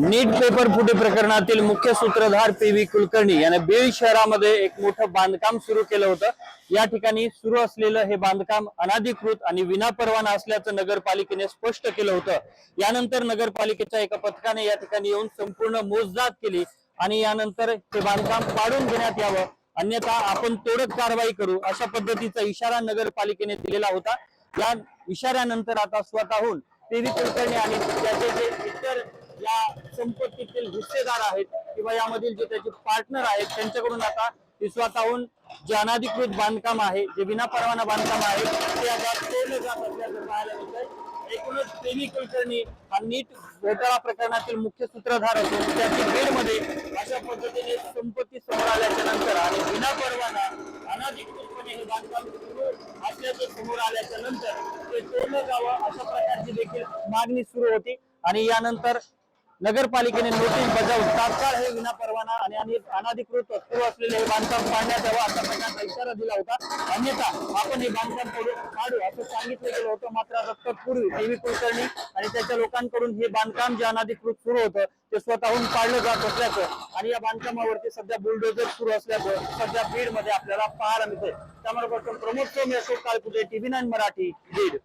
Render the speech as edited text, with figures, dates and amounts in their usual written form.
नीट paper फुटी प्रकरणातील मुख्य सूत्रधार पी.व्ही. कुलकर्णी याने बीड शहरामध्ये एक मोठं बांधकाम सुरू केलं होतं। या ठिकाणी सुरू असलेलं हे बांधकाम अनधिकृत आणि विनापरवाना असल्याचं नगरपालिकेने स्पष्ट केलं होतं। यानंतर नगरपालिकेच्या एका पथकाने या ठिकाणी येऊन संपूर्ण मोजदाद केली आणि यानंतर हे बांधकाम पाडून घेण्यात यावं, अन्यथा आपण तोडक कारवाई करू अशा पद्धतीचा इशारा नगरपालिकेने दिलेला होता। या इशाऱ्यानंतर आता स्वतःहून पी.व्ही. कुलकर्णी आणि त्याचे जे इतर या संपत्तीतील हिस्सेदार आहेत किंवा यामधील जे त्याचे पार्टनर आहेत त्यांच्याकडून आता स्वतःहून जे अनधिकृत बांधकाम आहे, जे विनापरवाना बांधकाम आहे ते आता तोडलं जात असल्याचं पाहायला मिळतंय। एकूणच पी.व्ही. कुलकर्णी हा नीट घोटाळा प्रकरणातील मुख्य सूत्रधार असून त्याची बीडमध्ये अशा पद्धतीने संपत्ती समोर आल्याच्या नंतर आणि विनापरवाना अनधिकृतपणे हे बांधकाम सुरू असल्याचे समोर आल्याच्या नंतर ते तोडलं जावं अशा प्रकारची देखील मागणी सुरू होती आणि यानंतर नगरपालिकेने नोटीस बजावून तात्काळ हे विनापरवाना आणि अनधिकृत सुरू असलेले हे बांधकाम पाडण्यात यावं अशा प्रकारचा इशारा दिला होता, अन्यथा आपण हे बांधकाम काढू असं सांगितलं गेलं होतं। मात्र आता तत्पूर्वी पी.व्ही. कुलकर्णी आणि त्याच्या लोकांकडून हे बांधकाम जे अनधिकृत सुरू होतं ते स्वतःहून पाडलं जात असल्याचं आणि या बांधकामावरती सध्या बुलडोजर सुरू असल्याचं सध्या बीड मध्ये आपल्याला पाहायला मिळतंय। त्यामुळे प्रमोद सोम, अशोक काळकुटे, TV9 मराठी, बीड।